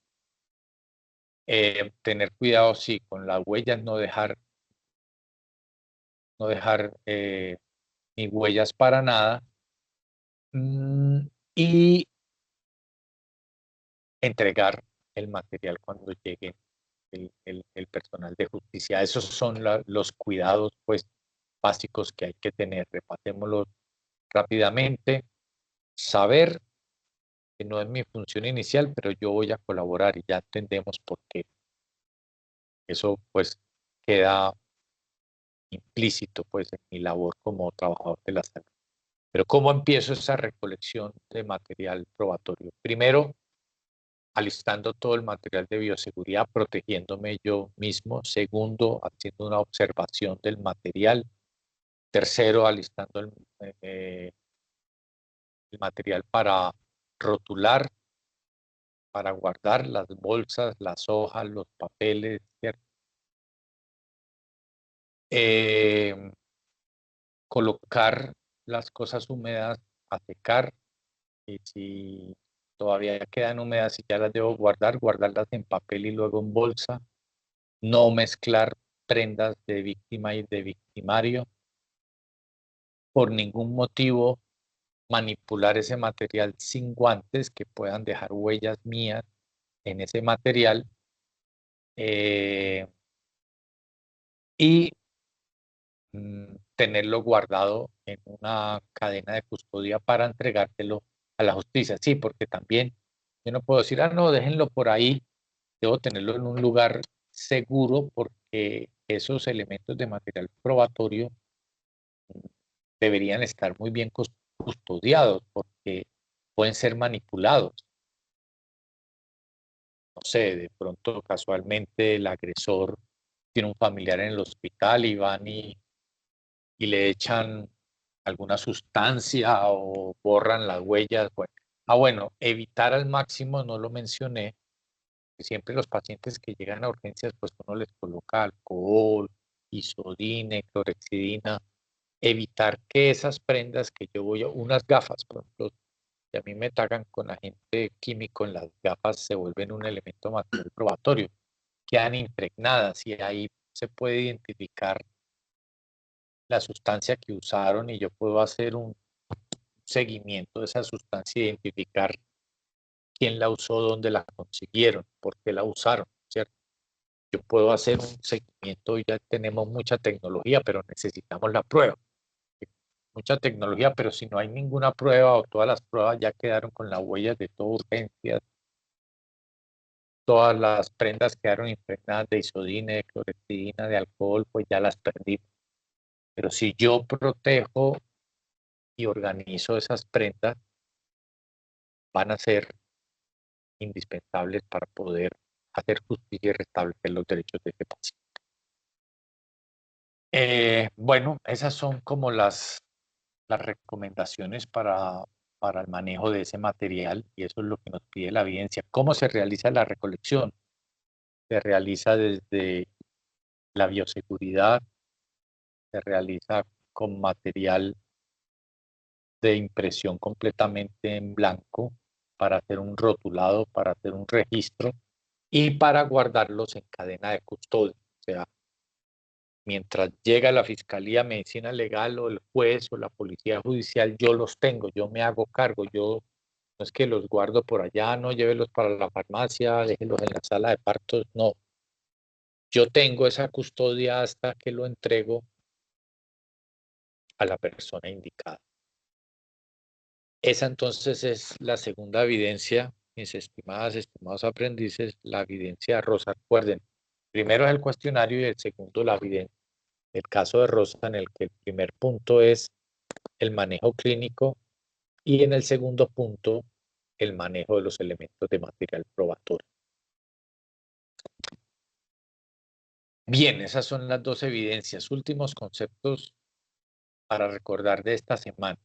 S1: Tener cuidado, sí, con las huellas, no dejar ni huellas para nada. Y entregar el material cuando llegue el personal de justicia. Esos son los cuidados pues, básicos que hay que tener. Repasémoslos rápidamente. Saber que no es mi función inicial, pero yo voy a colaborar y ya entendemos por qué. Eso pues queda implícito pues en mi labor como trabajador de la salud. Pero ¿cómo empiezo esa recolección de material probatorio? Primero, alistando todo el material de bioseguridad, protegiéndome yo mismo. Segundo, haciendo una observación del material. Tercero, alistando el material para rotular, para guardar las bolsas, las hojas, los papeles, ¿cierto? Colocar las cosas húmedas a secar, y si todavía quedan húmedas y ya las debo guardar, guardarlas en papel y luego en bolsa. No mezclar prendas de víctima y de victimario. Por ningún motivo manipular ese material sin guantes que puedan dejar huellas mías en ese material. Y tenerlo guardado en una cadena de custodia para entregártelo a la justicia. Sí, porque también yo no puedo decir, no, déjenlo por ahí. Debo tenerlo en un lugar seguro, porque esos elementos de material probatorio deberían estar muy bien custodiados, porque pueden ser manipulados. No sé, de pronto casualmente el agresor tiene un familiar en el hospital y van y le echan alguna sustancia o borran las huellas. Bueno, bueno, evitar al máximo, no lo mencioné, que siempre los pacientes que llegan a urgencias, pues uno les coloca alcohol, isodine, clorexidina. Evitar que esas prendas que yo voy a, unas gafas, por ejemplo, si a mí me tagan con agente químico en las gafas, se vuelven un elemento material probatorio, quedan impregnadas y ahí se puede identificar la sustancia que usaron y yo puedo hacer un seguimiento de esa sustancia, identificar quién la usó, dónde la consiguieron, por qué la usaron, ¿cierto? Yo puedo hacer un seguimiento, ya tenemos mucha tecnología, pero necesitamos la prueba. Mucha tecnología, pero si no hay ninguna prueba o todas las pruebas ya quedaron con las huellas de toda urgencia, todas las prendas quedaron impregnadas de isodine, de clorexidina, de alcohol, pues ya las perdí. Pero si yo protejo y organizo esas prendas, van a ser indispensables para poder hacer justicia y restablecer los derechos de ese paciente. Bueno, esas son como las recomendaciones para el manejo de ese material, y eso es lo que nos pide la evidencia. ¿Cómo se realiza la recolección? Se realiza desde la bioseguridad, se realiza con material de impresión completamente en blanco para hacer un rotulado, para hacer un registro y para guardarlos en cadena de custodia. O sea, mientras llega la Fiscalía de Medicina Legal o el juez o la Policía Judicial, yo los tengo, yo me hago cargo, yo no es que los guardo por allá, no, llévelos para la farmacia, déjelos en la sala de partos, no. Yo tengo esa custodia hasta que lo entrego a la persona indicada. Esa entonces es la segunda evidencia, mis estimados aprendices, la evidencia Rosa. Recuerden, primero es el cuestionario y el segundo la evidencia. El caso de Rosa, en el que el primer punto es el manejo clínico y en el segundo punto el manejo de los elementos de material probatorio. Bien, esas son las dos evidencias. Últimos conceptos para recordar de esta semana.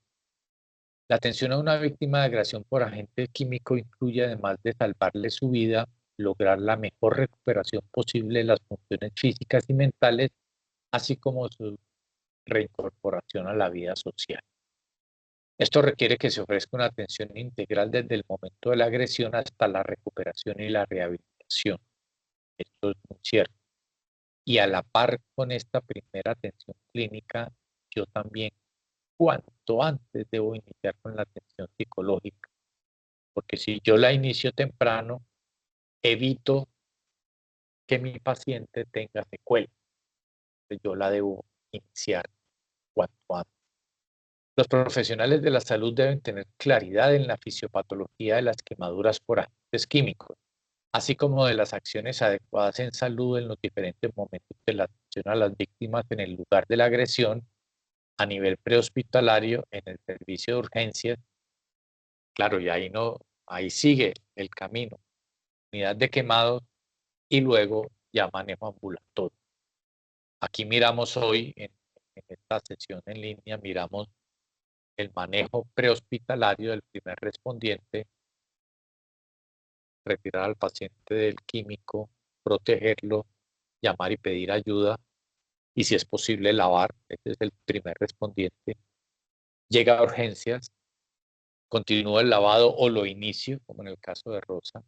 S1: La atención a una víctima de agresión por agente químico incluye, además de salvarle su vida, lograr la mejor recuperación posible de las funciones físicas y mentales, así como su reincorporación a la vida social. Esto requiere que se ofrezca una atención integral desde el momento de la agresión hasta la recuperación y la rehabilitación. Esto es muy cierto. Y a la par con esta primera atención clínica, yo también, cuanto antes debo iniciar con la atención psicológica, porque si yo la inicio temprano, evito que mi paciente tenga secuelas. Yo la debo iniciar cuanto antes. Los profesionales de la salud deben tener claridad en la fisiopatología de las quemaduras por agentes químicos, así como de las acciones adecuadas en salud en los diferentes momentos de la atención a las víctimas en el lugar de la agresión, a nivel prehospitalario, en el servicio de urgencias. Claro, y ahí no, ahí sigue el camino. Unidad de quemados y luego ya manejo ambulatorio. Aquí miramos hoy, en esta sesión en línea, miramos el manejo prehospitalario del primer respondiente, retirar al paciente del químico, protegerlo, llamar y pedir ayuda, y si es posible lavar, ese es el primer respondiente. Llega a urgencias, continúa el lavado o lo inicio, como en el caso de Rosa.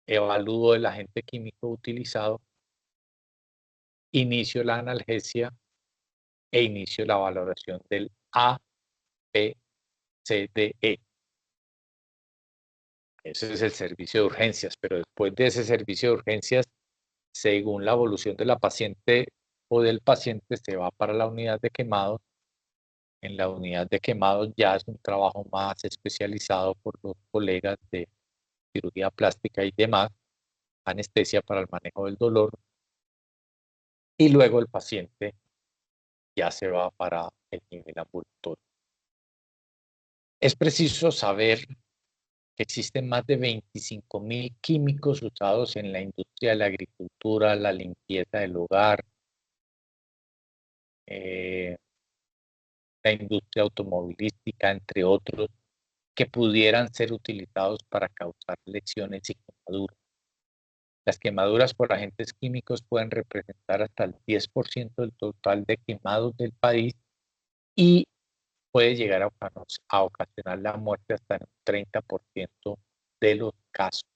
S1: Evalúo el agente químico utilizado, inicio la analgesia e inicio la valoración del ABCDE. Ese es el servicio de urgencias, pero después de ese servicio de urgencias, según la evolución de la paciente o del paciente, se va para la unidad de quemados. En la unidad de quemados ya es un trabajo más especializado por los colegas de cirugía plástica y demás, anestesia para el manejo del dolor, y luego el paciente ya se va para el nivel ambulatorio. Es preciso saber que existen más de 25.000 químicos usados en la industria de la agricultura, la limpieza del hogar, la industria automovilística, entre otros, que pudieran ser utilizados para causar lesiones y quemaduras. Las quemaduras por agentes químicos pueden representar hasta el 10% del total de quemados del país y puede llegar a ocasionar la muerte hasta en un 30% de los casos.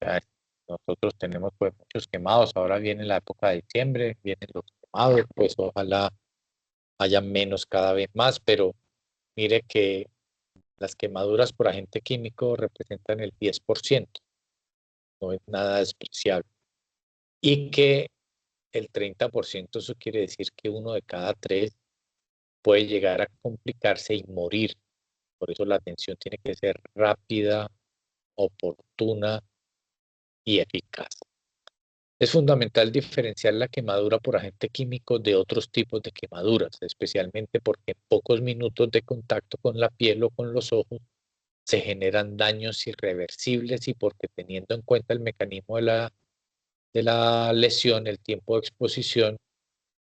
S1: O sea, nosotros tenemos pues muchos quemados, ahora viene la época de diciembre, vienen los quemados, pues ojalá haya menos cada vez más, pero mire que las quemaduras por agente químico representan el 10%, no es nada despreciable. Y que el 30%, eso quiere decir que 1 de cada 3 puede llegar a complicarse y morir. Por eso la atención tiene que ser rápida, oportuna y eficaz. Es fundamental diferenciar la quemadura por agente químico de otros tipos de quemaduras, especialmente porque en pocos minutos de contacto con la piel o con los ojos se generan daños irreversibles y porque teniendo en cuenta el mecanismo de la lesión, el tiempo de exposición,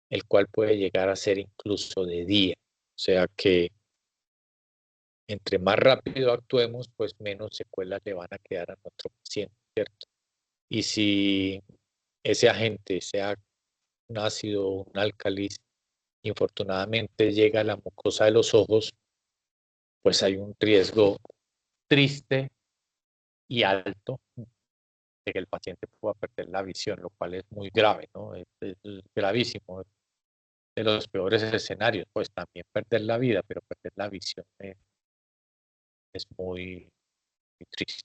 S1: el cual puede llegar a ser incluso de día. O sea que entre más rápido actuemos, pues menos secuelas le van a quedar a nuestro paciente, ¿cierto? Y si ese agente, sea un ácido o un álcalis, infortunadamente llega a la mucosa de los ojos, pues hay un riesgo triste y alto de que el paciente pueda perder la visión, lo cual es muy grave, ¿no? Es gravísimo, de los peores escenarios, pues también perder la vida, pero perder la visión es muy, muy triste.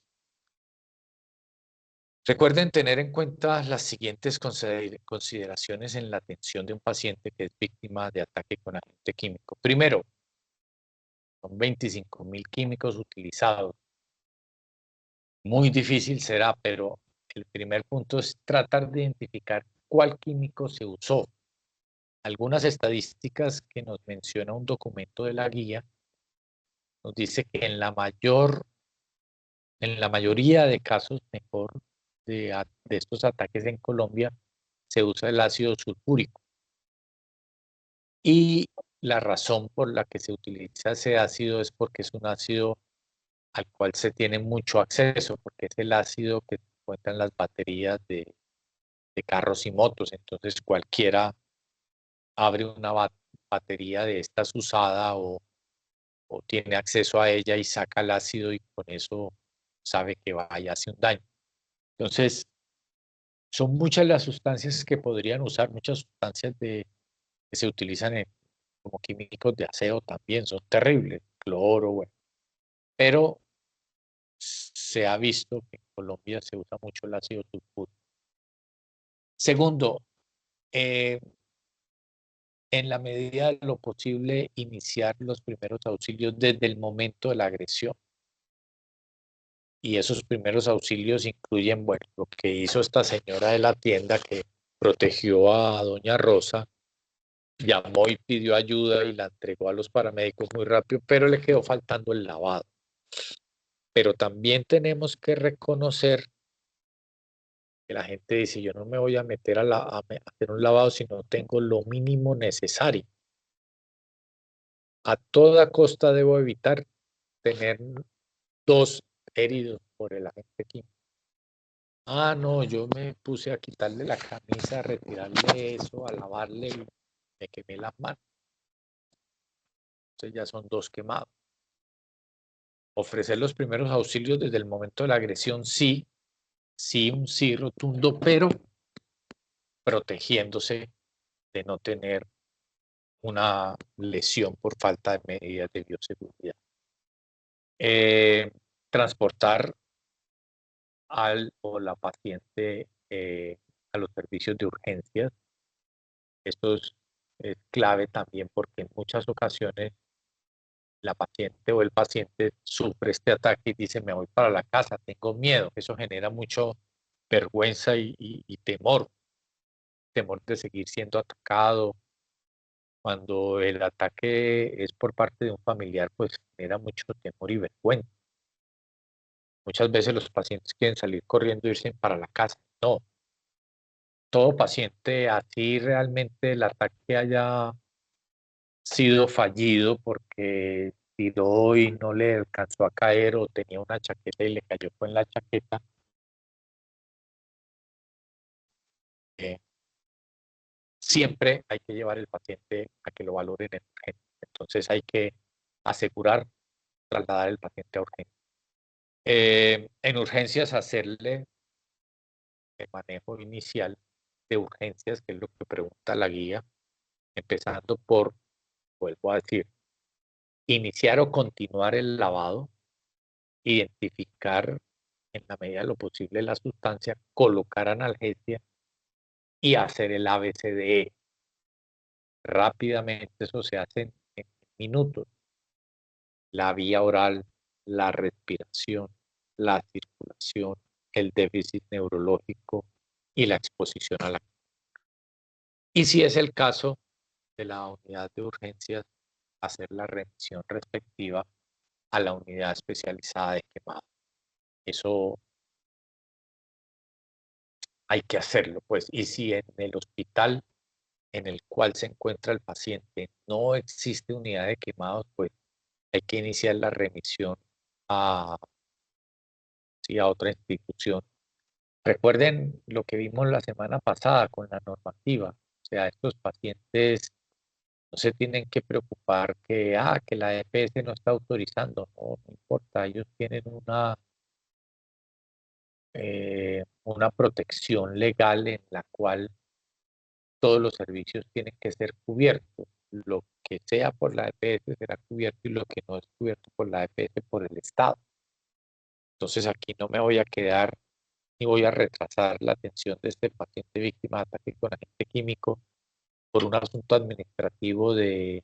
S1: Recuerden tener en cuenta las siguientes consideraciones en la atención de un paciente que es víctima de ataque con agente químico. Primero, son 25.000 químicos utilizados. Muy difícil será, pero el primer punto es tratar de identificar cuál químico se usó. Algunas estadísticas que nos menciona un documento de la guía nos dice que en la mayoría de casos, mejor de estos ataques en Colombia se usa el ácido sulfúrico. Y la razón por la que se utiliza ese ácido es porque es un ácido al cual se tiene mucho acceso, porque es el ácido que se encuentra en las baterías de carros y motos. Entonces cualquiera abre una batería de estas usada o tiene acceso a ella y saca el ácido y con eso sabe que va y hace un daño. Entonces, son muchas las sustancias que podrían usar, muchas sustancias que se utilizan como químicos de aseo también, son terribles, cloro, bueno, pero se ha visto que en Colombia se usa mucho el ácido sulfúrico. Segundo, en la medida de lo posible, iniciar los primeros auxilios desde el momento de la agresión. Y esos primeros auxilios incluyen, bueno, lo que hizo esta señora de la tienda que protegió a doña Rosa, llamó y pidió ayuda y la entregó a los paramédicos muy rápido, pero le quedó faltando el lavado. Pero también tenemos que reconocer que la gente dice, yo no me voy a meter a hacer un lavado si no tengo lo mínimo necesario. A toda costa debo evitar tener 2 heridos por el agente químico. Ah, no, yo me puse a quitarle la camisa, a retirarle eso, a lavarle y me quemé las manos. Entonces ya son 2 quemados. Ofrecer los primeros auxilios desde el momento de la agresión, sí, un sí rotundo, pero protegiéndose de no tener una lesión por falta de medidas de bioseguridad. Transportar al o la paciente a los servicios de urgencias. Esto es clave también porque en muchas ocasiones la paciente o el paciente sufre este ataque y dice, me voy para la casa, tengo miedo. Eso genera mucho vergüenza y temor de seguir siendo atacado. Cuando el ataque es por parte de un familiar, pues genera mucho temor y vergüenza. Muchas veces los pacientes quieren salir corriendo e irse para la casa. No, todo paciente, así realmente el ataque haya sido fallido porque tiró y no le alcanzó a caer o tenía una chaqueta y le cayó con la chaqueta, eh, siempre hay que llevar el paciente a que lo valoren en urgencia. Entonces hay que asegurar trasladar el paciente a urgencia. En urgencias hacerle el manejo inicial de urgencias, que es lo que pregunta la guía, empezando por, vuelvo a decir, iniciar o continuar el lavado, identificar en la medida de lo posible la sustancia, colocar analgesia y hacer el ABCDE. Rápidamente eso se hace en minutos. La vía oral, la respiración, la circulación, el déficit neurológico y la exposición a la. Y si es el caso de la unidad de urgencias, hacer la remisión respectiva a la unidad especializada de quemado. Eso hay que hacerlo, pues. Y si en el hospital en el cual se encuentra el paciente no existe unidad de quemados, pues hay que iniciar la remisión a, sí, a otra institución. Recuerden lo que vimos la semana pasada con la normativa. O sea, estos pacientes no se tienen que preocupar que la EPS no está autorizando. No, no importa, ellos tienen una protección legal en la cual todos los servicios tienen que ser cubiertos. Lo que sea por la EPS será cubierto y lo que no es cubierto por la EPS por el Estado. Entonces aquí no me voy a quedar ni voy a retrasar la atención de este paciente víctima de ataque con agente químico por un asunto administrativo de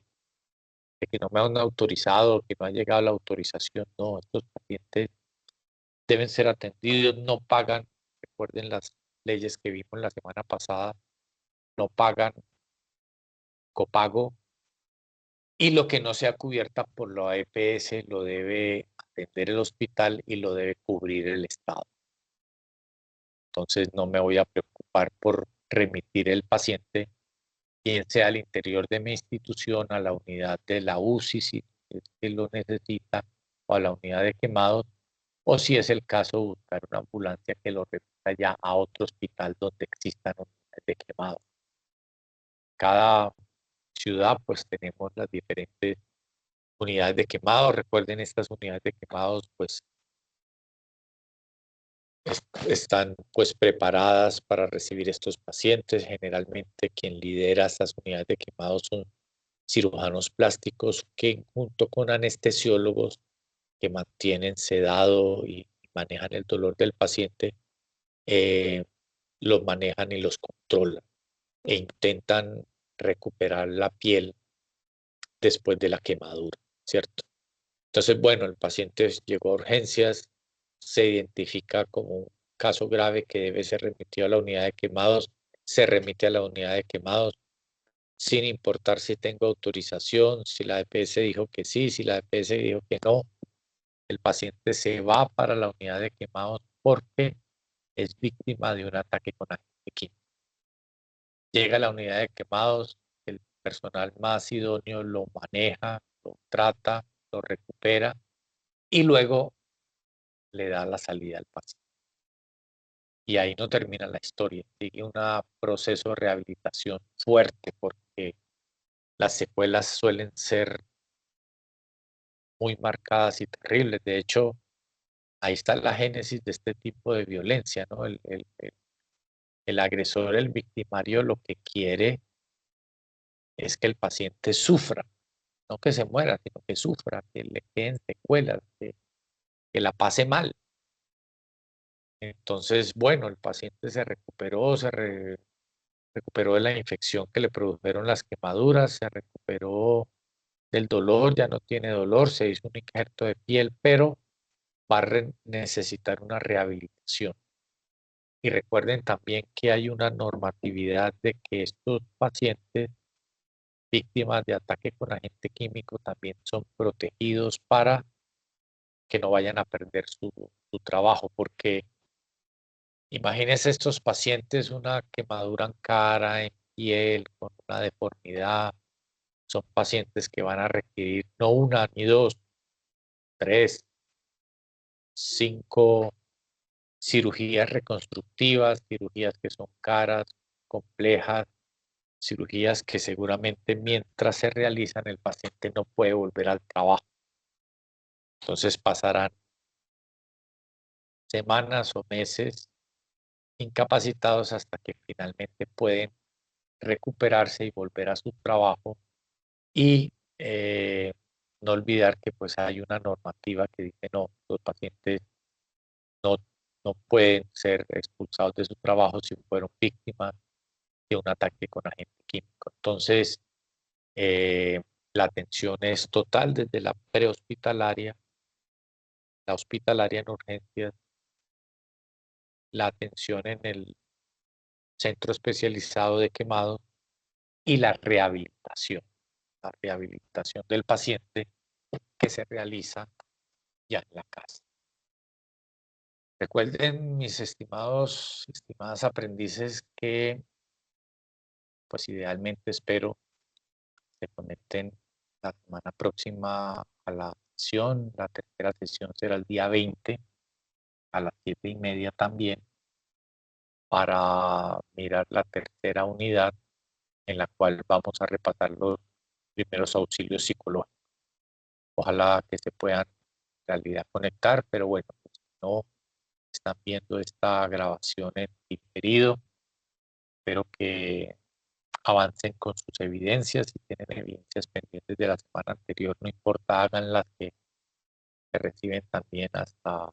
S1: que no me han autorizado, que no ha llegado la autorización. No, estos pacientes deben ser atendidos, no pagan. Recuerden las leyes que vimos la semana pasada, no pagan copago y lo que no sea cubierta por la EPS lo debe atender el hospital y lo debe cubrir el Estado. Entonces no me voy a preocupar por remitir el paciente, bien sea al interior de mi institución, a la unidad de la UCI, si es que lo necesita, o a la unidad de quemados, o si es el caso, buscar una ambulancia que lo remita ya a otro hospital donde existan unidades de quemados. Cada ciudad, pues tenemos las diferentes unidades de quemados. Recuerden, estas unidades de quemados, pues están pues preparadas para recibir estos pacientes. Generalmente quien lidera estas unidades de quemados son cirujanos plásticos que junto con anestesiólogos que mantienen sedado y manejan el dolor del paciente, los manejan y los controlan e intentan recuperar la piel después de la quemadura, ¿cierto? Entonces, bueno, el paciente llegó a urgencias, se identifica como un caso grave que debe ser remitido a la unidad de quemados, se remite a la unidad de quemados, sin importar si tengo autorización, si la EPS dijo que sí, si la EPS dijo que no, el paciente se va para la unidad de quemados porque es víctima de un ataque con agente químico. Llega a la unidad de quemados, el personal más idóneo lo maneja, lo trata, lo recupera y luego le da la salida al paciente. Y ahí no termina la historia, sigue un proceso de rehabilitación fuerte porque las secuelas suelen ser muy marcadas y terribles. De hecho, ahí está la génesis de este tipo de violencia, ¿no? El agresor, el victimario, lo que quiere es que el paciente sufra, no que se muera, sino que sufra, que le queden secuelas, que la pase mal. Entonces, bueno, el paciente se recuperó, recuperó de la infección que le produjeron las quemaduras, se recuperó del dolor, ya no tiene dolor, se hizo un injerto de piel, pero va a necesitar una rehabilitación. Y recuerden también que hay una normatividad de que estos pacientes víctimas de ataque con agente químico también son protegidos para que no vayan a perder su trabajo, porque imagínense estos pacientes, una quemadura en cara, en piel, con una deformidad, son pacientes que van a requerir no una ni dos, tres, cinco cirugías reconstructivas, cirugías que son caras, complejas, cirugías que seguramente mientras se realizan el paciente no puede volver al trabajo. Entonces pasarán semanas o meses incapacitados hasta que finalmente pueden recuperarse y volver a su trabajo y no olvidar que pues hay una normativa que dice no, los pacientes no, no pueden ser expulsados de su trabajo si fueron víctimas de un ataque con agente químico. Entonces, la atención es total desde la prehospitalaria, la hospitalaria en urgencias, la atención en el centro especializado de quemados y la rehabilitación del paciente que se realiza ya en la casa. Recuerden, mis estimadas aprendices, que pues idealmente espero se conecten la semana próxima a la sesión. La tercera sesión será el día 20 a las 7:30 también, para mirar la tercera unidad en la cual vamos a repasar los primeros auxilios psicológicos. Ojalá que se puedan en realidad conectar, pero bueno, pues, si no están viendo esta grabación en diferido, espero que avancen con sus evidencias. Si tienen evidencias pendientes de la semana anterior, no importa, hagan las que se reciben también hasta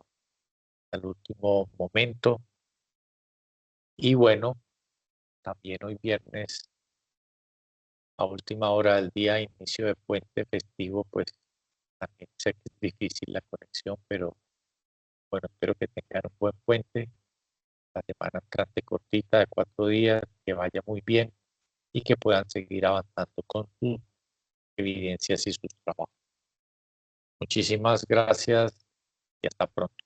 S1: el último momento. Y bueno, también hoy viernes, a última hora del día, inicio de puente festivo, pues también sé que es difícil la conexión, pero bueno, espero que tengan un buen puente. La semana entrante cortita de 4 días, que vaya muy bien y que puedan seguir avanzando con sus evidencias y sus trabajos. Muchísimas gracias y hasta pronto.